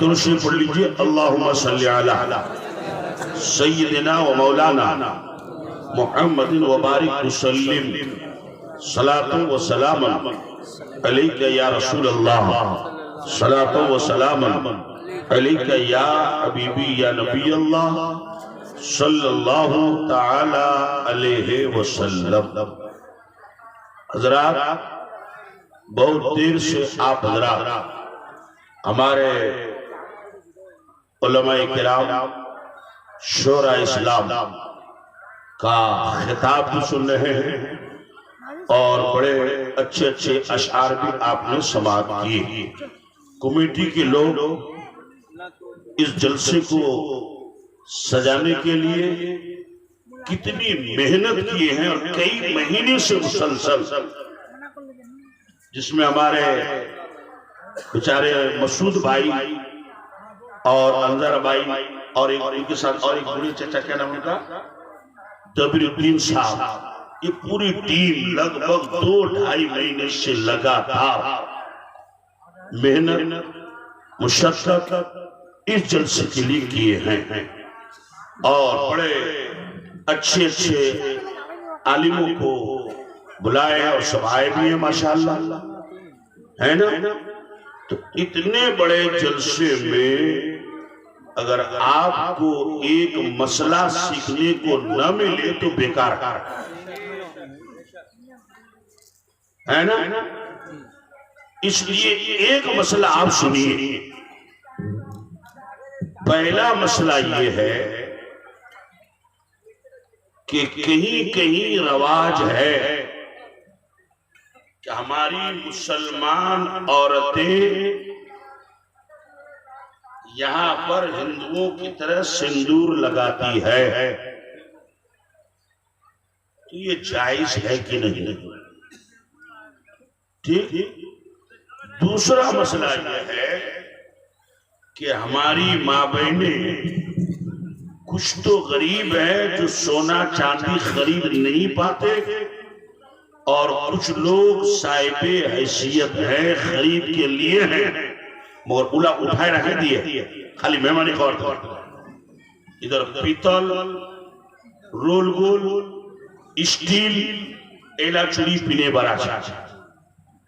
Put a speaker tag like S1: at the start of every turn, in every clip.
S1: तुलसी पढ़ लीजिए, अल्लाहुम्मा सल्ली अला सय्यिदिना व मौलाना मुहम्मदिन व बारिक वसल्लिम सलातो व सलामन अलैका या रसूल अल्लाह, सलातो व सलामन अलैका या हबीबी या नबी अल्लाह सल्लल्लाहु ताला अलैहि वसल्लम। हजरात, बहुत देर से आप हजरात हमारे उलमाए किराम शोरा इस्लाम का खिताब भी सुन रहे हैं और बड़े अच्छे अच्छे अशआर भी आपने समाअत किए। कमेटी के लोग इस जलसे को सजाने के लिए कितनी मेहनत किए हैं और कई महीने से मुसलसल, जिसमें हमारे बेचारे मसूद भाई और अंजर भाई और एक उनके साथ और एक बूढ़े चाचा, क्या नाम उनका, जबीरुद्दीन साहब, ये पूरी टीम लगभग 2-2.5 महीने से लगातार मेहनत मुशक्कत इस जलसे के लिए किए हैं और बड़े अच्छे अच्छे आलिमों को बुलाए और सब आए भी हैं माशाअल्लाह, है ना। तो इतने बड़े जलसे में अगर आपको एक मसला सीखने को न मिले तो बेकार है ना। इसलिए एक मसला आप सुनिए। पहला मसला ये है कि कहीं कहीं रवाज है कि हमारी मुसलमान औरतें यहाँ पर हिंदुओं की तरह सिंदूर लगाती है, तो ये जायज है कि नहीं? ठीक। दूसरा मसला यह है कि हमारी माँ बहनें कुछ तो गरीब है जो सोना चांदी खरीद नहीं पाते और कुछ लोग साहिबे हैसियत है, खरीद के लिए हैं मगर उला उठाए रखे दिए, खाली मेहमानी कर। इधर पीतल, रोल गोल, स्टील, एला चूड़ी पीने वाला,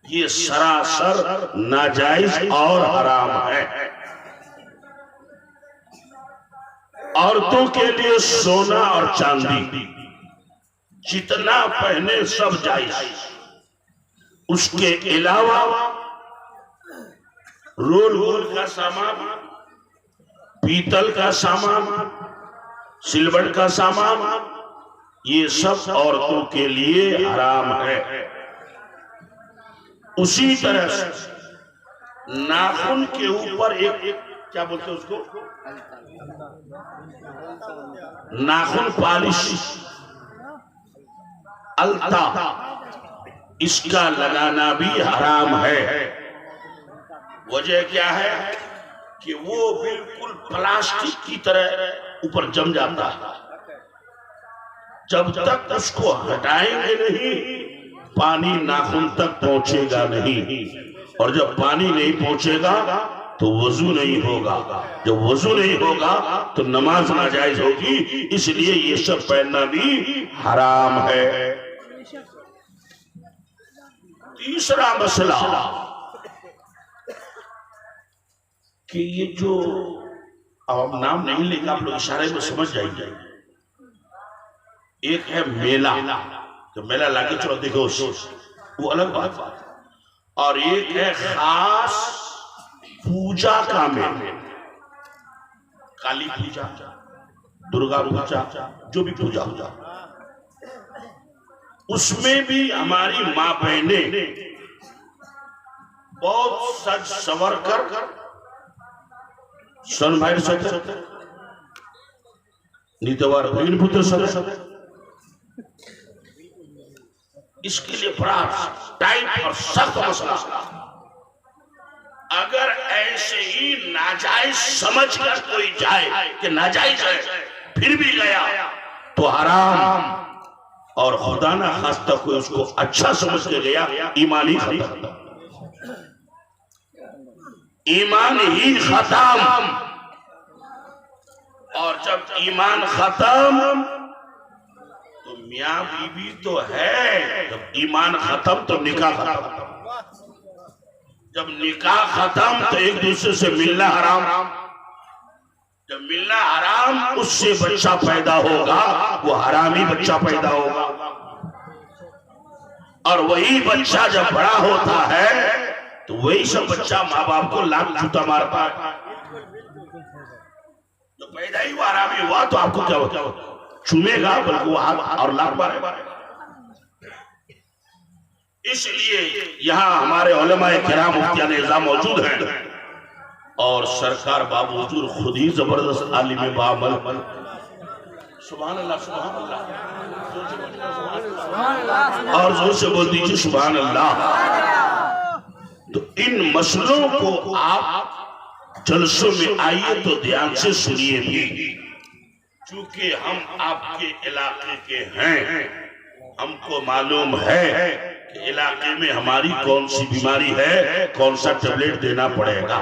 S1: ये सरासर नाजायज और हराम है। औरतों के लिए सोना और चांदी जितना पहने सब जायज, उसके अलावा रोल गोल का सामान, पीतल का सामान, सिल्वर का सामान, ये सब औरतों के लिए हराम है। उसी तरह से नाखून के ऊपर एक क्या बोलते हैं उसको, नाखून पालिश, अलता, इसका लगाना भी हराम है। वजह क्या है कि वो बिल्कुल प्लास्टिक की तरह ऊपर जम जाता है, जब तक उसको हटाएंगे नहीं पानी नाखून तक पहुंचेगा नहीं, और जब पानी नहीं पहुंचेगा तो वजू नहीं होगा, जब वजू नहीं होगा तो नमाज नाजायज होगी। इसलिए ये सब पहनना भी हराम है। तीसरा मसला कि ये जो, अब नाम नहीं लेगा, आप लोग इशारे में समझ जाएंगे। एक है मेला, तो मेला लागे चलो देखो वो अलग बात, और एक है खास पूजा का मेला, काली पूजा, दुर्गा पूजा, जो भी पूजा हो, उसमें भी हमारी माँ बहनें बहुत सज सवर कर सन भाई सत्य नीतवार पुत्र सत्य, इसके लिए बड़ा टाइट और सख्त मसला। अगर ऐसे ही नाजायज समझकर कोई जाए कि नाजायज है फिर भी गया तो हराम, और खुदा ना खास्ता कोई उसको अच्छा समझ के गया, ईमान ही खत्म। ईमान ही खत्म, और जब ईमान खत्म तो मियाँ बीवी तो है, जब ईमान खत्म तो निकाह खत्म, जब निकाह खत्म तो एक दूसरे से मिलना हराम, जब मिलना हराम उससे बच्चा पैदा होगा, वो हरामी बच्चा पैदा होगा, और वही बच्चा जब बड़ा होता है तो वही सब बच्चा माँ बाप को लात जूता मारता है। जो पैदा ही वो हरामी हुआ तो आपको क्या होता, चूमेगा बल्कि वो हाथ और लात मारेगा। इसलिए यहाँ हमारे उलमाए किराम मुफ्तियान इज़्ज़ाम मौजूद हैं, और सरकार बाबू हुजूर खुद ही जबरदस्त आलिम बामल। सुभान अल्लाह, सुभान अल्लाह, और जोर से बोल दीजिए सुभान अल्लाह। तो इन मसलों को आप जलसों में आइए तो ध्यान से सुनिए भी, क्योंकि हम आपके इलाके के हैं, हमको मालूम है कि इलाके में हमारी कौन सी बीमारी है, कौन सा टेबलेट देना पड़ेगा।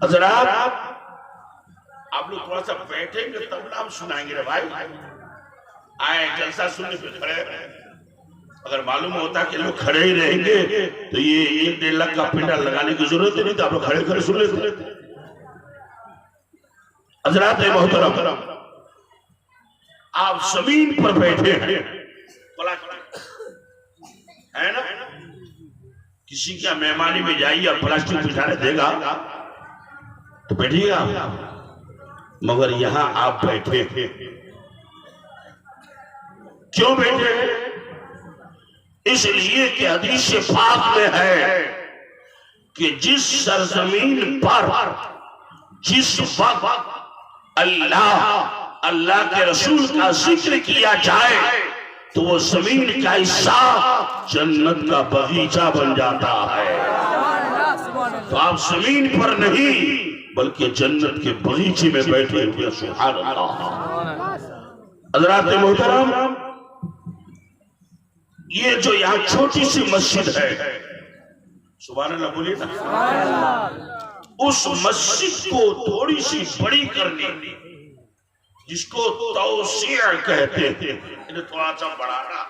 S1: हज़रात आप लोग थोड़ा सा बैठेंगे तब हम सुनाएंगे रे भाई, आए जलसा सुनने पे खड़े। अगर मालूम होता कि लोग खड़े ही रहेंगे तो ये 1-1.5 लाख का पिंडा लगाने की जरूरत ही नहीं था, आप लोग खड़े खड़े सुन लेते। हज़रात मोहतरम, आप जमीन पर बैठे हैं है ना, किसी क्या मेहमानी में जाइए और प्लास्टिक बिठाने देगा तो बैठिएगा, मगर यहां आप बैठे थे, क्यों बैठे? इसलिए कि हदीस पाक में है कि जिस सरजमीन पर जिस वक्त अल्लाह के रसूल का जिक्र किया जाए तो वो जमीन का हिस्सा जन्नत का बगीचा बन जाता है। तो आप जमीन पर नहीं बल्कि जन्नत के बगीचे में बैठे हुए। सुभान अल्लाह। हज़रात मोहतरम, ये जो यहाँ छोटी सी मस्जिद है, सुभान अल्लाह बोलिए ना, उस मस्जिद को थोड़ी सी बड़ी करनी, जिसको तौसीअ कहते हैं, इन्हें थोड़ा सा बढ़ाना,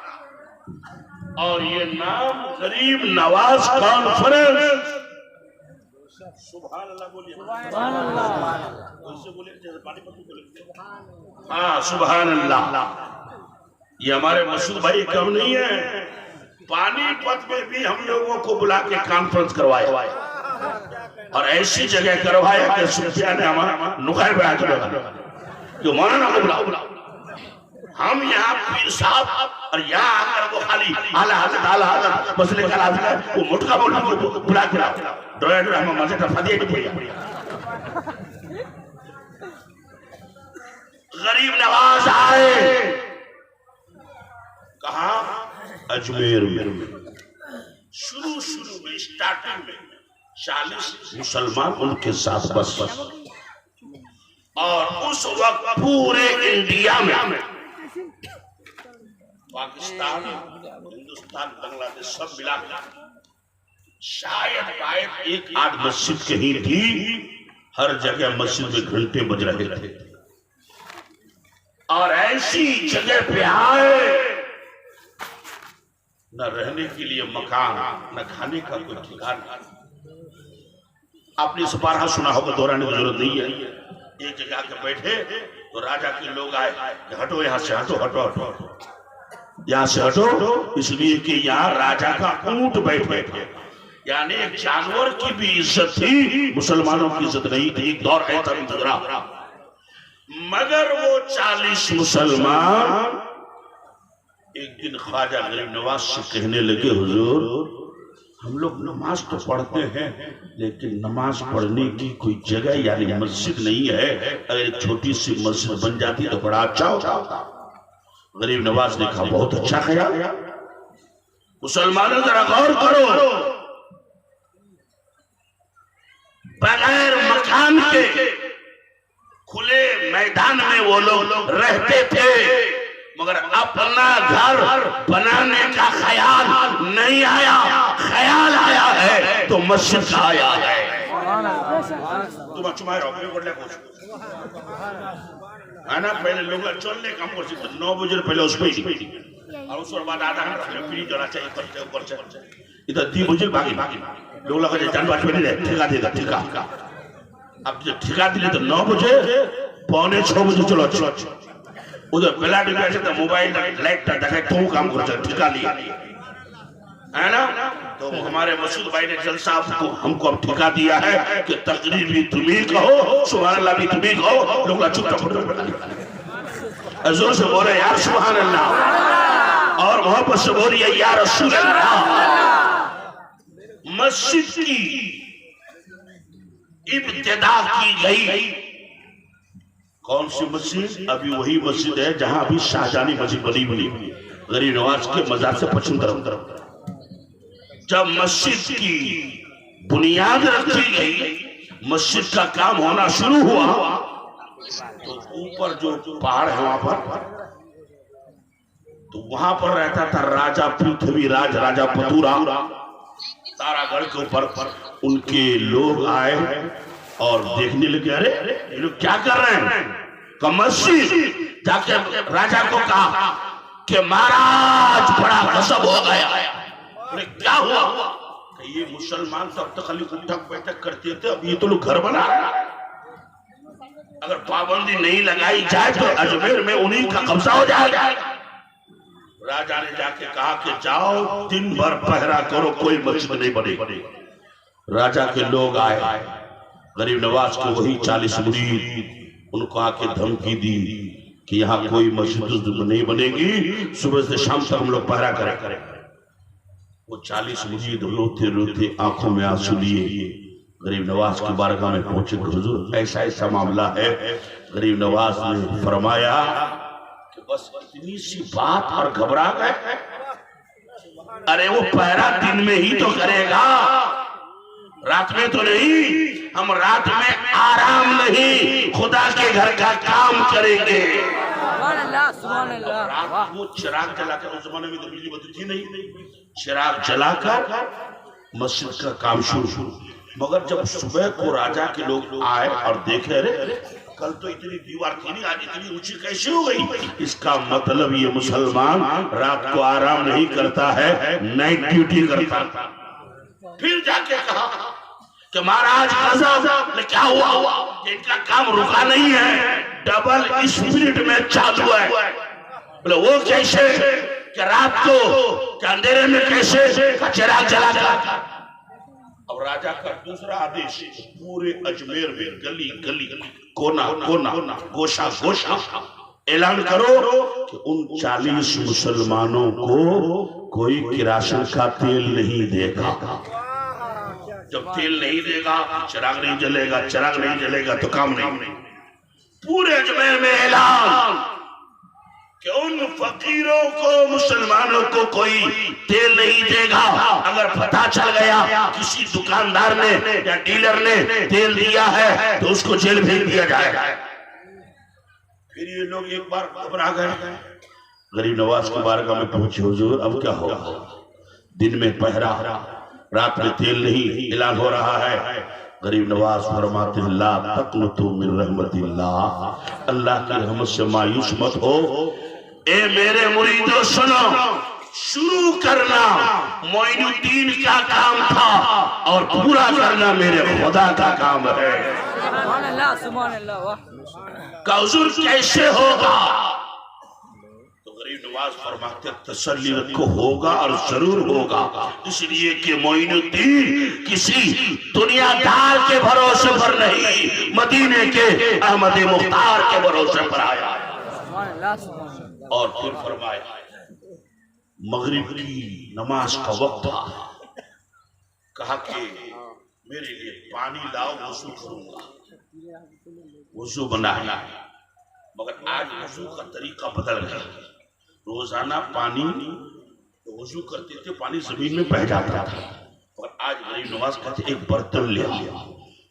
S1: और ये नाम गरीब नवाज कॉन्फ्रेंस। सुभान अल्लाह बोलिए, सुभान अल्लाह, वैसे बोलिए जैसे पानीपत बोलते। हाँ सुभान अल्लाह। ये हमारे मसूद भाई कम नहीं है, पानीपत में भी हम लोगों को बुला के कॉन्फ्रेंस करवाया, और ऐसी जगह करवाया कि सुफिया ने हमारा नुकाय पे आके जो मौलाना को बुलाओ, हम यहाँ पीर साहब और यहाँ आकर वो खाली आला हज़रत मसले का हाजिर वो मुटका बुला के डोया डोया हम मजे का फदिया नहीं पड़ेगा। गरीब नवाज आए कहा अजमेर में, शुरू में स्टार्टिंग में 40 मुसलमान उनके साथ बस, और उस वक्त पूरे इंडिया में पाकिस्तान, हिंदुस्तान, बांग्लादेश सब मिलाकर शायद 1-8 मस्जिद कहीं थी, हर जगह मस्जिद में घंटे बज रहे थे। और ऐसी जगह पे आए, न रहने के लिए मकान, न खाने का कोई ठिकाना। आपने इस बार सुना होगा, दोहराने की जरूरत नहीं है। एक जगह आके बैठे तो राजा के लोग आए कि हटो यहाँ से, हटो हटो हटो यहाँ से हटो, इसलिए कि यहाँ राजा का ऊंट बैठे थे, यानी एक जानवर की भी इज्जत थी, मुसलमानों की इज्जत नहीं थी। एक दौर ऐसा भी गुजरा, मगर वो 40 मुसलमान एक दिन ख्वाजा गरीब नवाज से कहने लगे, हुजूर हम लोग नमाज तो पढ़ते हैं लेकिन नमाज पढ़ने की कोई जगह यानी मस्जिद नहीं है, अगर एक छोटी सी मस्जिद बन जाती तो बड़ा अच्छा होता। गरीब नवाज ने कहा बहुत अच्छा ख्याल, मुसलमानों जरा गौर करो, बगैर मकान के खुले मैदान में वो लोग रहते थे, मगर अपना घर बनाने का ख्याल नहीं आया, ख्याल आया है तो मस्जिद का आया है। तुम चुमाए रहो है ना, पहले लोग चलने काम कर सकते 9 बजे पहले उस पे और उस बाद आधा घंटा पहले फ्री जाना चाहिए ऊपर से इधर 2 बजे बाकी लोग लगा जानवर पे नहीं ठिका देगा ठिका। अब जब ठिका दिले तो 9 बजे 5:45 बजे चलो उधर बेला डिब्बे से तो मोबाइल लाइट दिखाए तो काम कर ठिका लिया है ना। तो हमारे मसूद भाई ने जलसा को हमको अब ठिका दिया है कि तकरीर भी तुम्ही कहो, सुभान अल्लाह भी तुम्ही कहो। लोग चुप जोर से बोले यार सुभान अल्लाह और मोहब्बत से बोलिए या रसूल अल्लाह। मस्जिद की इब्तिदा की गई कौन सी मस्जिद? अभी वही मस्जिद है जहां अभी शाहजहानी मस्जिद बनी गरीब नवाज के मजार से पश्चिम तरफ। जब मस्जिद की बुनियाद रखी गई, मस्जिद का काम होना शुरू हुआ तो ऊपर जो पहाड़ है वहां पर, तो वहां पर रहता था राजा पृथ्वीराज, राजा पतूरा। तारागढ़ के ऊपर उनके लोग आए और देखने लगे, अरे ये लोग क्या कर रहे हैं? का मस्जिद जाके राजा को कहा कि महाराज बड़ा गजब हो गया। अरे क्या हुआ? ये मुसलमान सब तो खाली उठक बैठक करते थे, अब ये तो लोग घर बना रहे हैं। अगर पाबंदी नहीं लगाई जाए तो अजमेर में उन्हीं का कब्जा हो जाएगा। राजा ने जाके कहा कि जाओ दिन भर पहरा करो, कोई मस्जिद नहीं बनेगी। राजा के लोग आए, गरीब नवाज को वही 40 मुरीद उनको आके धमकी दी कि यहाँ कोई मस्जिद नहीं बनेगी, सुबह से शाम तक हम लोग पहरा करें। वो 40 मुरीद रोते रोते आंखों में आंसू लिए गरीब नवाज की बारगाह में पहुंचे। हुजूर ऐसा ऐसा मामला है। गरीब नवाज ने फरमाया कि बस इतनी सी बात और घबरा गए। अरे वो पहरा दिन में ही तो करेगा, रात में तो नहीं। हम रात में आराम नहीं, खुदा के घर का काम करेंगे। रात को चिराग जलाकर, उस जमाने में तो बिजली बत्ती थी नहीं, चिराग जलाकर मस्जिद का काम शुरू। मगर जब सुबह को राजा के लोग आए और देखे, अरे कल तो इतनी दीवार थी नहीं, आज इतनी ऊंची कैसे हो गई? इसका मतलब ये मुसलमान रात को आराम नहीं करता है, नाइट ड्यूटी करता। फिर जाके कहा कि महाराज गजब, क्या हुआ? इनका काम रुका नहीं है, डबल स्पीड में चालू है। बोले वो कैसे? कि रात को अंधेरे में कैसे? चिराग जला जला। अब राजा का दूसरा आदेश, पूरे अजमेर में गली गली कोना कोना गोशा गोशा ऐलान करो कि उन 40 मुसलमानों को कोई किरासन का तेल नहीं देगा। जब तेल नहीं देगा चिराग नहीं जलेगा, चिराग नहीं जलेगा तो काम नहीं। पूरे अजमेर में ऐलान कि उन फकीरों को, मुसलमानों को कोई तेल नहीं देगा। अगर पता चल गया किसी दुकानदार ने या डीलर ने तेल दिया है तो उसको जेल भेज दिया जाएगा। फिर ये लोग एक बार घबरा गए, गरीब नवाज की बारगाह में पहुंचे। हुजूर अब क्या होगा? दिन में पहरा, रात में तेल नहीं, ऐलान हो रहा है। गरीब नवाज फरमाते हैं ला तक़नतू मिन रहमतिल्लाह, अल्लाह की रहमत से मायूस मत हो। ए मेरे मुरीदों सुनो, शुरू करना मोइनुद्दीन का काम था और पूरा करना मेरे खुदा का काम है। सुभान अल्लाह, सुभान अल्लाह। का हुजूर कैसे होगा? तो गरीब नवाज फरमाते तसल्ली रखो, होगा और जरूर होगा। इसलिए कि मोइनुद्दीन किसी दुनियादार के भरोसे पर नहीं, मदीने के अहमद मुख्तार के भरोसे पर आया। और फिर फरमाया मगरिब की नमाज का वक्त था, कहा कि मेरे लिए पानी लाओ, वजू करूंगा। वजू बनाया, मगर आज वजू का तरीका बदल गया। रोजाना पानी तो वजू करते थे, पानी जमीन में बह जाता था, और आज गरीब नवाज कहते एक बर्तन ले लिया,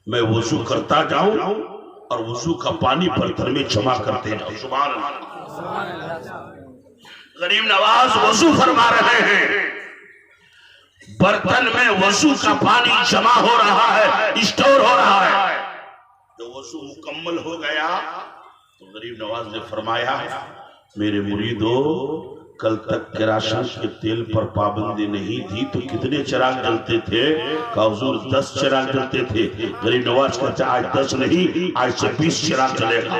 S1: मैं वजू करता जाऊं और वजू का पानी बर्तन में जमा करते जाऊं। सुभान अल्लाह। गरीब नवाज वजू फरमा रहे हैं, बर्तन में वजू का पानी जमा हो रहा है, स्टोर हो रहा है। जब वजू मुकम्मल हो गया तो गरीब नवाज ने फरमाया, मेरे मुरीदो, कल तक केरासिन के तेल पर पाबंदी नहीं थी तो कितने चिराग जलते थे? का हुजूर 10 चिराग जलते थे। गरीब नवाज कहते आज 10 नहीं, आज से 20 चिराग जलेगा।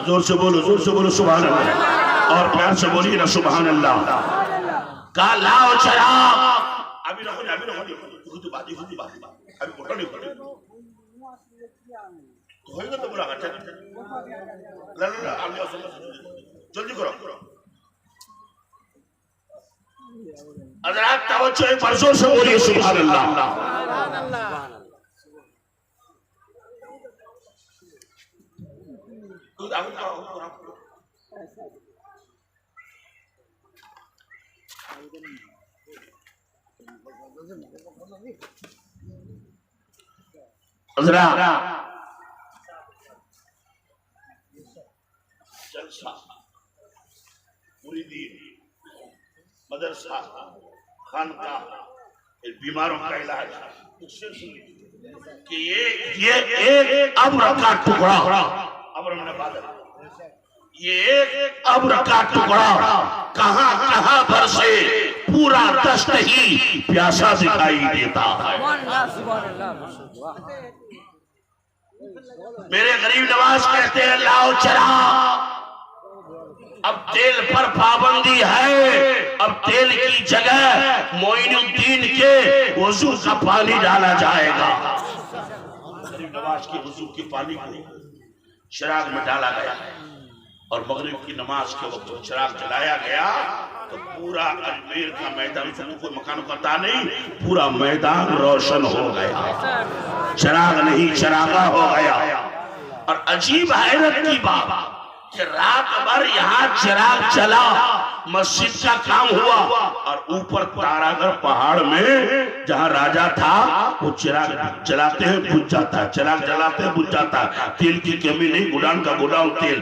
S1: जोर से बोलो सुभान अल्लाह, और प्यार से बोलिए ना सुभान अल्लाह। का लाओ चिराग, अभी रखो तो बात अभी उठो नहीं तो होएगा तो बुला जल्दी करो। हज़रात तवज्जो एक बार जोर से बोलिए सुभान अल्लाह। जलसा, मुरीदीन, मदरसा, खानकाह, बीमारों का इलाज, कि ये एक अब्र का टुकड़ा, अब्र में बादल, ये एक अब्र का टुकड़ा कहां पर से पूरा दस्त ही प्यासा दिखाई देता है। मेरे गरीब नवाज कहते हैं लाओ चिराग, अब तेल पर पाबंदी है, अब तेल की जगह मोइनुद्दीन के वजू का पानी डाला जाएगा। गरीब नवाज के वजू के पानी को चिराग में डाला गया और मगरिब की नमाज के वक्त चिराग जलाया गया तो पूरा अजमेर का मैदान, कोई मकान करता नहीं, पूरा मैदान रोशन हो गया, चिराग नहीं चिरागा हो गया। और अजीब हैरत की बात कि रात भर यहाँ चिराग चला, मस्जिद का काम हुआ और ऊपर तारागढ़ पहाड़ में जहाँ राजा था वो चिराग जलाते हैं बुझ जाता है, चिराग जलाते हैं बुझ जाता है। तेल की कमी नहीं, गुडाउन का गुडाउन तेल,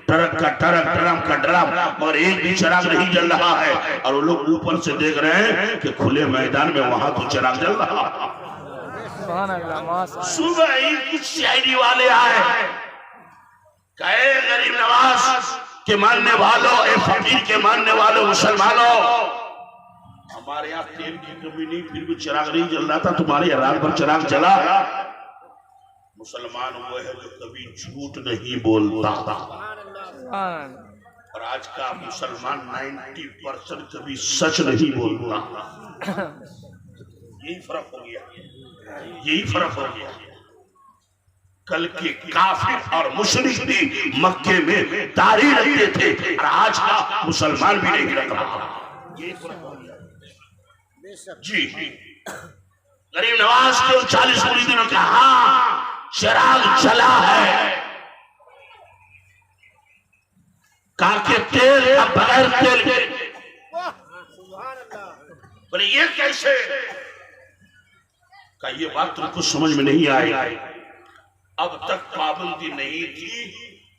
S1: ट्रक का ट्रक, ड्रम का ड्रम, और एक भी चिराग नहीं जल रहा है। और वो लोग ऊपर से देख रहे हैं कि खुले मैदान में वहां तो चिराग जल रहा है। सुबह ही कुछ शायरी वाले आए, कहे गरीब नवाज के मानने वालों, ए फकीर के मानने वालों, मुसलमानों, हमारे यहाँ तेल की कमी नहीं, फिर भी चिराग नहीं जल रहा था, तुम्हारे यहाँ रात भर चिराग जला। मुसलमान वो है जो कभी झूठ नहीं बोलता, और आज का मुसलमान 90% कभी सच नहीं बोलता। यही फर्क हो गया, यही फर्क हो गया। कल के काफिर और मुशरिक भी मक्के में दाढ़ी रखते थे और आज का मुसलमान भी नहीं रख रहा। यही फर्क हो गया जी। गरीब नवाज के 40 मुरीदों ने कहा चिराग जला है, काके तेल का बगैर तेल के, बोले ये कैसे? का ये बात तुमको समझ में नहीं आई, अब तक पाबंदी नहीं थी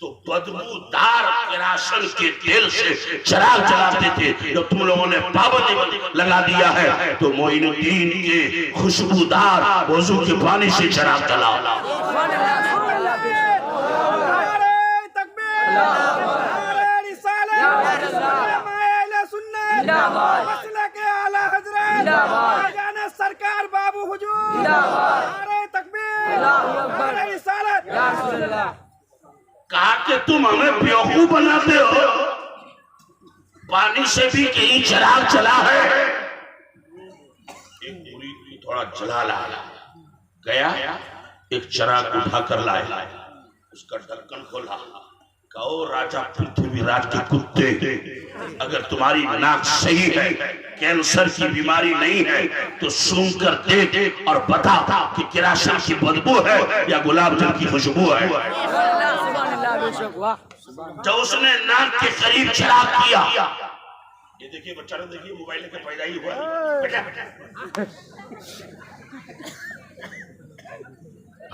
S1: तो बदबूदार केरासिन के तेल से चिराग जलाते थे। जब तुम लोगों ने पाबंदी लगा दिया है तो मोइनुद्दीन के खुशबूदार वजू के पानी से चिराग जलाओ।
S2: सरकार बाबू हुजूर,
S1: कहा कि तुम हमें बेवकूफ बनाते हो, पानी से भी कहीं चिराग जला है। एक मुरीद थोड़ा जला लाया, गया एक चिराग उठा कर लाया, उसका ढक्कन खोला, कहो राजा पृथ्वीराज के कुत्ते, अगर तुम्हारी नाक सही है, कैंसर की बीमारी नहीं है तो सूंघ कर देख और बता कि केरासिन की बदबू है या गुलाब जल की खुशबू है। जब उसने नाक के करीब चिराग किया, ये देखिए बच्चा, देखिए मोबाइल के पैदा ही हुआ बेटा बेटा,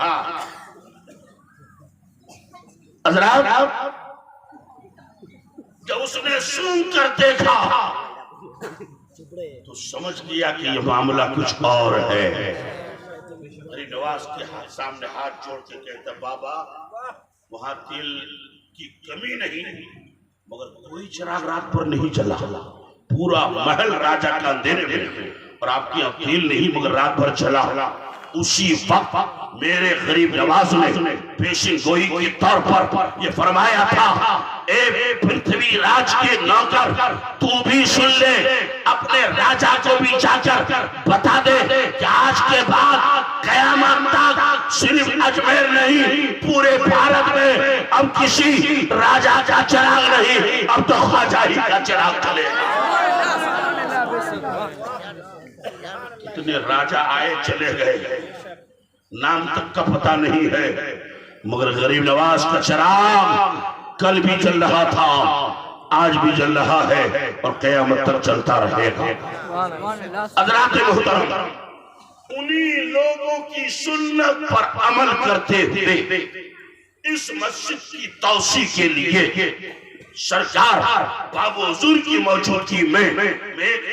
S1: हाँ हज़रात, जब उसने सूंघ कर देखा तो समझ लिया कि यह मामला कुछ और है। गरीब नवाज के सामने हाथ जोड़ के कहता, बाबा वहां तेल की कमी नहीं, मगर कोई चिराग रात पर नहीं जला। पूरा महल राजा का अंधेरे में, और आपकी यहाँ तेल नहीं मगर रात भर चला। उसी वक्त मेरे गरीब नवाज ने पेशिन गोई के तौर पर ये फरमाया था, ए पृथ्वी राज के नौकर, तू भी सुन ले, अपने राजा को भी जाकर बता दे कि आज के बाद कयामत तक सिर्फ अजमेर नहीं पूरे भारत में अब किसी राजा का चिराग नहीं, अब तो ख्वाजा ही का चिराग चलेगा। इतने राजा आए चले गए, नाम तक का पता नहीं है, मगर गरीब नवाज का चिराग कल भी जल रहा था, आज भी जल रहा है और कयामत तक चलता रहेगा। हज़रात मोहतरम, उन्हीं लोगों की सुन्नत पर अमल करते हुए इस मस्जिद की तौसी के लिए सरकार बाबू हुजूर की मौजूदगी में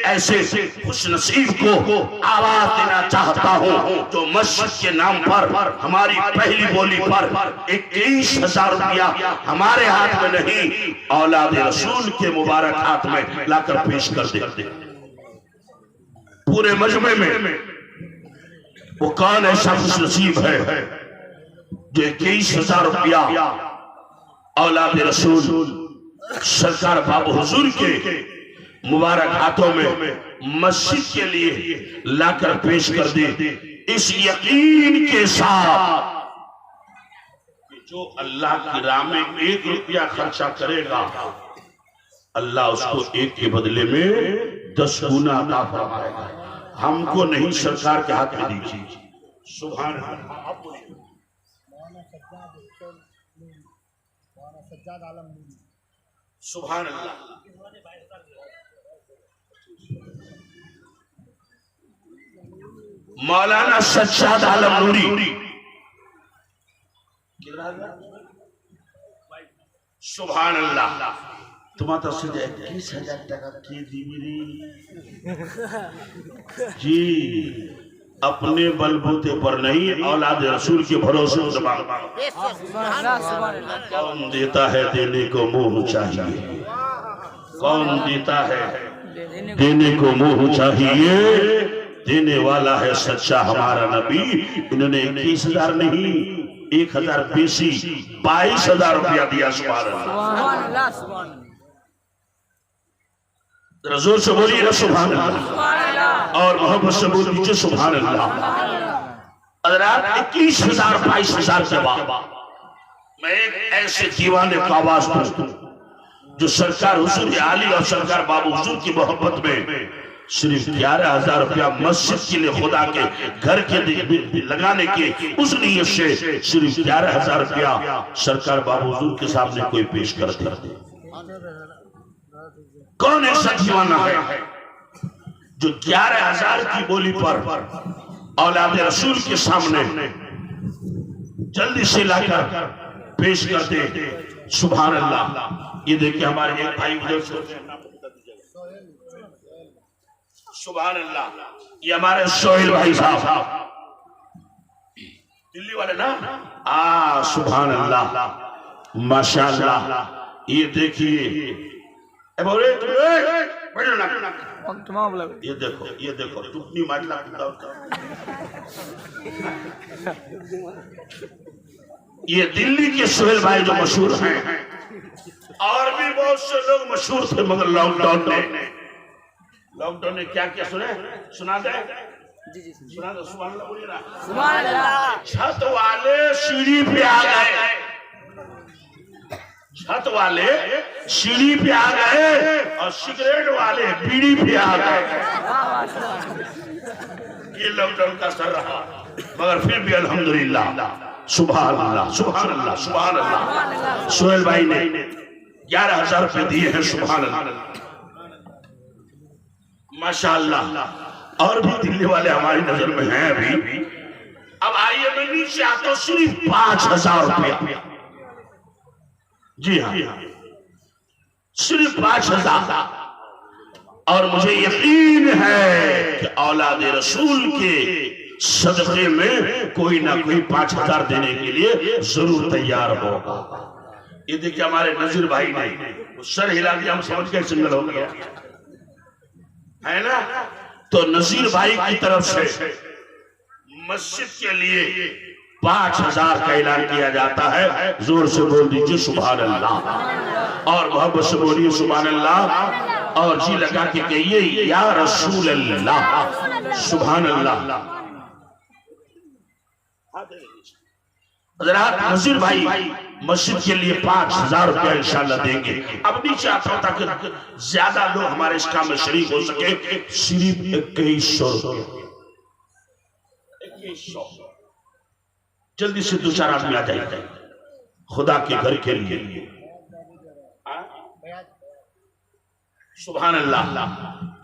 S1: ऐसे खुशनसीब को आवाज देना चाहता हूँ जो मस्जिद के नाम पर हमारी पहली बोली पर 21,000 रुपया हमारे हाथ में नहीं, औलाद रसूल के मुबारक हाथ में लाकर पेश कर दे। पूरे मजमे में वो कौन ऐसा खुशनसीब है जो 21,000 रुपया औलाद रसूल सरकार बाबू हुजूर के मुबारक हाथों में मस्जिद के लिए लाकर पेश कर दे, इस यकीन के साथ कि जो अल्लाह की राह में 1 रुपया खर्चा करेगा, अल्लाह उसको 1 के बदले में 10 गुना अता फरमाएगा। हमको नहीं, सरकार के हाथ में दीजिए। सुभान अल्लाह। सुभान अल्लाह। मौलाना सज्जाद आलम नूरी, सुभान अल्लाह। तुम्हारा 21,000 टका के दी जी, अपने बलबूते पर नहीं, औलाद रसूल के भरोसे। कौन देता है देने को मुंह चाहिए, कौन देता है देने को मुंह चाहिए, देने वाला है सच्चा हमारा नबी। इन्होंने 21,000 नहीं, 1,000 बेसी 22,000 रुपया दिया। सुभान अल्लाह। रसूल से बोलिए ना सुभान अल्लाह, और मोहब्बत से बोल दीजिए सुभान अल्लाह। हज़रात 21,000 22,000 के बाद मैं एक ऐसे दीवाने को आवाज दूं जो सरकार हुजूर आली और सरकार बाबू हुजूर की मोहब्बत में सिर्फ 11,000 रुपया मस्जिद के लिए खुदा के घर के लगाने के उस नीयत से सिर्फ 11,000 रुपया सरकार बाबू हुजूर के सामने कोई पेश कर दे। कौन ऐसा दीवाना है जो 11,000 की बोली पर औलाद रसूल के सामने जल्दी से लाकर पेश कर दे। सुभान अल्लाह। ये देखिए हमारे एक भाई उधर से, सुभान अल्लाह, ये हमारे सोहेल भाई साहब दिल्ली वाले ना, सुभान अल्लाह माशाअल्लाह। ये देखिए ये देखो टुकनी माटला ये दिल्ली के सोहेल भाई जो मशहूर हैं, और भी बहुत से लोग मशहूर थे, मगर लॉकडाउन ने क्या क्या सुना दे जी सुना दो। सुभान अल्लाह बोलिए ना। सुभान अल्लाह। छत वाले सीढ़ी पे आ गए, छत वाले सीढ़ी पे आ गए और सिगरेट वाले बीड़ी पे आ गए। ये लॉकडाउन का असर रहा, मगर फिर भी अल्हम्दुलिल्लाह। सुभान अल्लाह, सुभान अल्लाह, सुभान अल्लाह। सोहेल भाई ने 11,000 रुपए दिए हैं। सुभान अल्लाह, माशाअल्लाह। और भी दिल्ली वाले हमारी नजर में हैं अभी। अब आइए मैं नीचे आता हूं, सिर्फ 5,000 रुपया। जी हाँ, सिर्फ 5,000। और मुझे यकीन है कि औलाद रसूल के सदक़े में कोई ना कोई 5,000 देने के लिए जरूर तैयार होगा। ये देखिए हमारे नजीर भाई ने सर हिला दिया, हम समझ गए सिंगल हो गया है ना। तो नजीर भाई की तरफ से मस्जिद के लिए 5,000 का ऐलान किया जाता है। जोर से बोल दीजिए सुभान अल्लाह, और मोहब्बत से बोलिए सुभान अल्लाह, और जी लगा के कहिए या रसूल अल्लाह, सुभान अल्लाह। हज़रात नज़ीर भाई मस्जिद के लिए 5,000 रुपया इंशाल्लाह देंगे। अब नहीं चाहता हूं ताकि ज्यादा लोग हमारे इस काम में शरीक हो सके। सिर्फ 2100, जल्दी से 2-4 आदमी आ जाएंगे खुदा के घर के लिए। सुभान अल्लाह।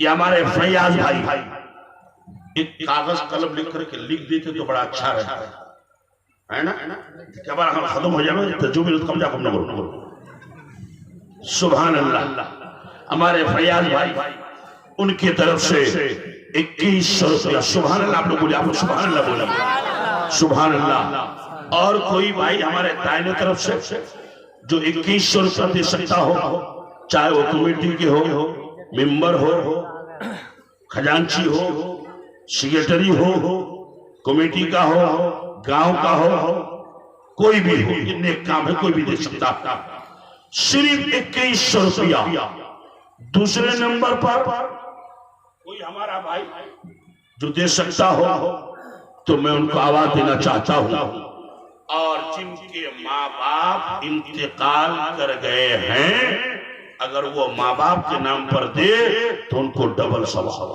S1: ये हमारे फैयाज भाई एक कागज कलम लिख करके लिख देते तो बड़ा अच्छा रहता है ना। क्या बार हम खत्म हो जाए तो जो भी कम जा कम न करो। सुभान अल्लाह। हमारे फैयाज भाई उनकी तरफ से 2100 रुपया। सुभान अल्लाह। आप लोग बोले, आप सुभान अल्लाह बोला, सुभान अल्लाह। और कोई भाई हमारे दाहिने तरफ से जो 2100 रुपया दे सकता हो, चाहे वो कमेटी के हो, मेंबर हो, खजांची हो, सेक्रेटरी हो, कमेटी का हो, गांव का हो, कोई भी हो, इतने काम है, कोई भी दे सकता। सिर्फ 2100 रुपया। दूसरे नंबर पर कोई हमारा भाई जो दे सकता हो तो मैं उनको आवाज देना चाहता हूं। और जिनके माँ बाप इंतकाल कर गए हैं, अगर वो माँ बाप के नाम पर दे तो उनको डबल सवाब,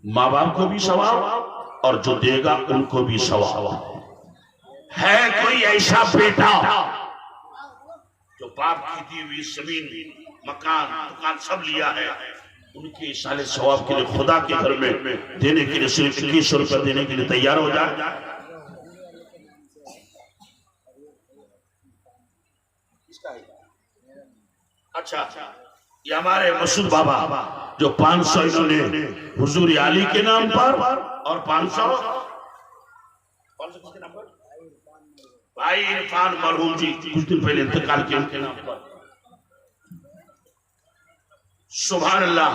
S1: माँ बाप को भी सवाब और जो देगा उनको भी सवाब। है कोई ऐसा बेटा जो बाप की दी हुई जमीन, मकान, दुकान सब लिया है, उनके साले सवाब के लिए खुदा के घर में देने के लिए सिर्फ 2100 रुपया देने के लिए तैयार हो जाए? अच्छा, ये हमारे मसूद बाबा जो 500 इन्होंने हुजूर आली के नाम पर, और 500 किसके नाम पर? भाई इरफान मरहूम जी कुछ दिन पहले इंतकाल किए, उनके नाम पर। सुभान अल्लाह।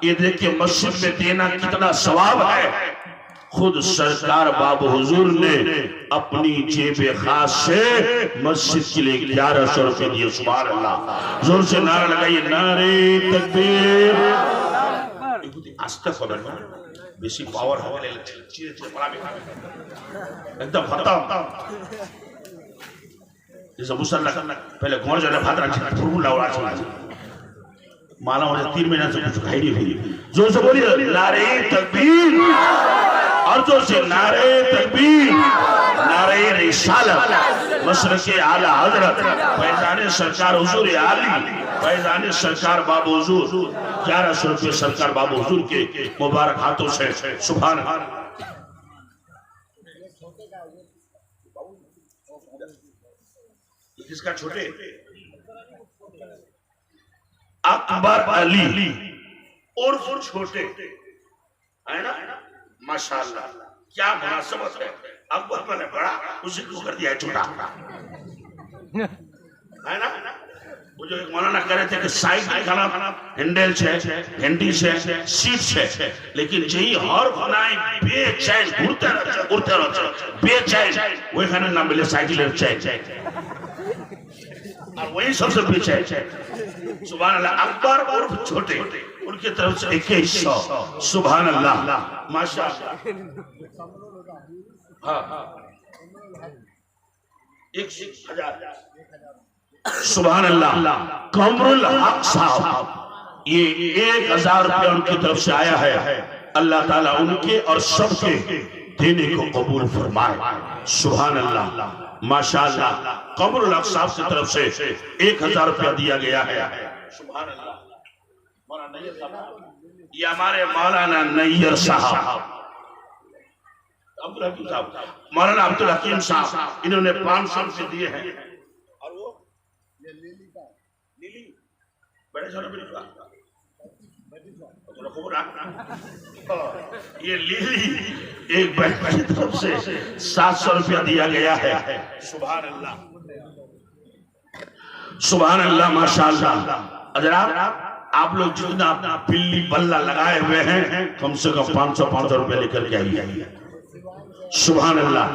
S1: ये देखिए मस्जिद में देना कितना सवाब है। खुद सरकार बाबू हुजूर ने अपनी जेब खास से मस्जिद के लिए 1100 रुपए दिए। सुभान अल्लाह। जोर से नारा लगाइए, नारे तकबीर। आस्ते खबर बेसी पावर हवाले एकदम खत्म। जैसे मुसल्ला पहले घोर जाने भादरा फुरमुला उड़ा चला माला मुझे 3 महीना से कुछ खाई नहीं हुई। जोर से बोलिए नारे तकबीर, और जोर से नारे तकबीर, नारे रिसालत, मशरक़े आला हजरत फैज़ाने सरकार हुजूर आली, फैज़ाने सरकार बाबू हुजूर 1100 रुपये सरकार बाबू हुजूर के मुबारक हाथों से। सुभान अल्लाह। किसका छोटे? अकबर अली उर्फ छोटे, है ना। माशाअल्लाह, क्या मुनासबत है। अकबर मैंने बड़ा, उसी को कर दिया छोटा, है ना। वो जो एक मौलाना कह रहे थे कि साइकिल का नाम हैंडल है, हैंडी है, सीट है, लेकिन यही हर बनाए बेचैन घूरते रहते बेचैन, वही खाने नाम मिले साइकिल चैन, और वही सबसे बेचैन। सुभान अल्लाह। अकबर उर्फ छोटे, उनकी तरफ से 2100। सुभान अल्लाह, माशाअल्लाह। हाँ, 1000। सुभान अल्लाह। कमरुल हक साहब, ये 1000 रुपया उनकी तरफ से आया है। अल्लाह ताला उनके और सबके देने को कबूल फरमाए। सुभान अल्लाह, माशाअल्लाह। कमरुल हक साहब की तरफ से 1000 रुपया दिया गया है। सुभान अल्लाह। ये हमारे मौलाना नैयर साहब, अब्दुल हकीम साहब, मौलाना अब्दुल हकीम साहब, इन्होंने 500 रुपये दिए हैं। और वो ये लिली एक बहन की तरफ से 700 रुपया दिया गया है। सुभान अल्लाह, सुभान अल्लाह, माशाअल्लाह। हज़रात आप लोग जितना पिल्ली बल्ला लगाए हुए हैं कम से कम 500 रुपया लेकर के आइए। सुभान अल्लाह।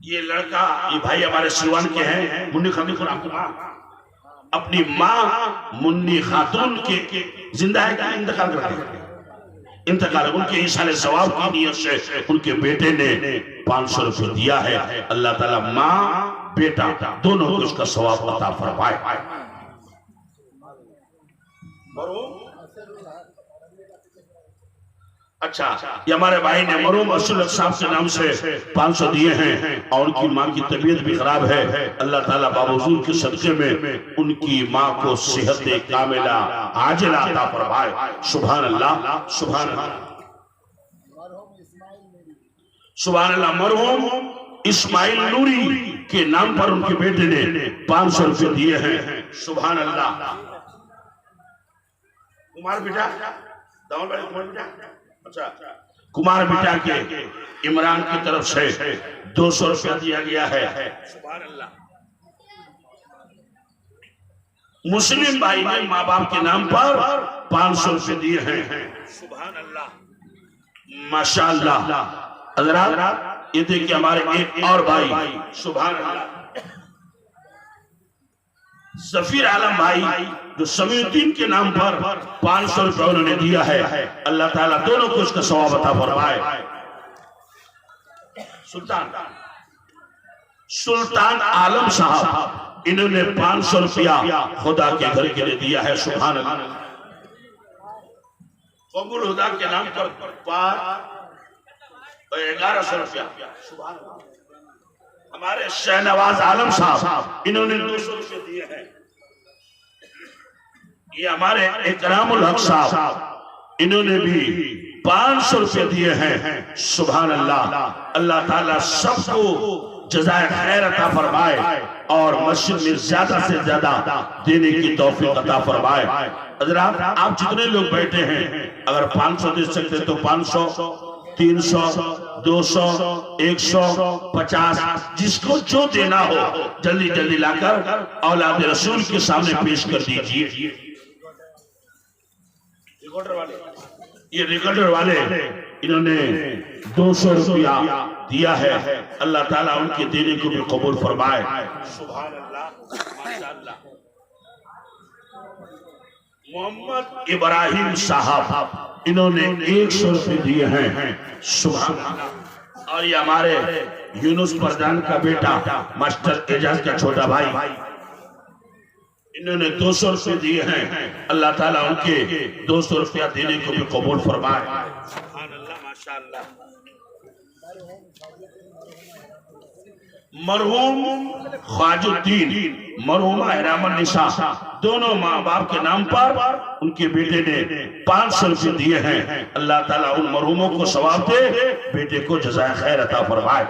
S1: ये लड़का, ये भाई हमारे सिवान के हैं, मुन्नी खातून अपनी माँ मुन्नी खातून के जिंदा है क्या इंतकाल कर गए? इंतकाल, उनके इशारे सवाब की नियत से उनके बेटे ने 500 रुपये दिया है। अल्लाह ताला माँ बेटा दोनों को उसका सवाब अता फरमाए। अच्छा, ये हमारे भाई ने मरूम अशुल साहब के नाम से 500 दिए हैं और उनकी माँ की तबीयत भी खराब है। अल्लाह ताला बावजूद के सदक़े में उनकी माँ को सेहत कामिला आजिला अता फरमाए। सुभान अल्लाह, सुभान अल्लाह, सुभान अल्लाह। मरहूम इस्माइल नूरी के नाम पर उनके बेटे ने 500 रुपये दिए हैं। सुभान अल्लाह। कुमार बेटा, दाऊद भाई कुमार बेटा, अच्छा, कुमार बेटा के इमरान की तरफ से 200 रुपया दिया गया है। सुभान अल्लाह। मुस्लिम भाई ने माँ बाप के नाम पर 500 रुपये दिए हैं। सुभान अल्लाह, माशाअल्लाह। हज़रात ये देखिए हमारे एक और भाई, सुभान अल्लाह, सफीर आलम भाई जो समीउद्दीन के नाम पर 500 रुपये उन्होंने दिया है। अल्लाह ताला दोनों को उसका सवाब अता फरमाए। सुल्तान आलम साहब इन्होंने 500 रुपया खुदा के घर के लिए दिया है। सुभान अल्लाह। कबूल खुदा के नाम पर 1100 रुपया। सुभान अल्लाह। हमारे शहनवाज आलम साहब इन्होंने 200 रुपये दिए हैं। ये हमारे इकरामुल हक साहब इन्होंने भी 500 रुपये दिए हैं। सुभान अल्लाह। अल्लाह ताला सबको जज़ाए खैर अता फरमाए और मस्जिद में ज्यादा से ज्यादा देने की तौफीक अता फरमाए। हज़रात आप जितने लोग बैठे हैं अगर 500 दे सकते तो 500, 300, 200, 150, जिसको जो देना हो जल्दी जल्दी लाकर औलाद रसूल के सामने पेश कर दीजिए। ये रिकॉर्डर वाले इन्होंने 200 रुपया दिया है। अल्लाह ताला उनके देने को भी कबूल फरमाए। सुभान अल्लाह, माशाअल्लाह। मोहम्मद इब्राहिम साहब इन्होंने 100 रुपये दिए हैं। सुभान अल्लाह। और ये हमारे यूनुस परदान का बेटा मास्टर एजाज का छोटा भाई इन्होंने 200 रुपये दिए हैं। अल्लाह ताला उनके 200 रुपया देने को भी कबूल फरमाए। सुभान अल्लाह, माशाअल्लाह। मरहूम ख्वाजुद्दीन, मरहूमा इरामन निसा दोनों माँ बाप के नाम पर उनके बेटे ने 500 रुपये दिए हैं। अल्लाह ताला उन मरहूमों को सवाब दे, बेटे को जज़ाए खैर अता फरमाए।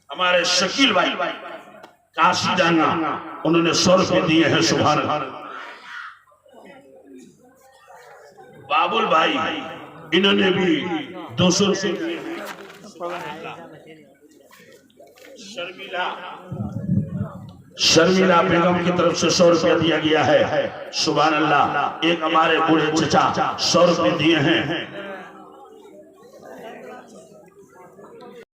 S1: हमारे शकील भाई काशी डांगा उन्होंने 100 रुपये दिए हैं। सुभान अल्लाह। बाबुल भाई इन्होंने भी 200 रुपये दिए हैं। शर्मिला बेगम की तरफ से 100 रुपया दिया गया है। सुभान अल्लाह। एक हमारे बूढ़े चचा 100 रुपये दिए हैं।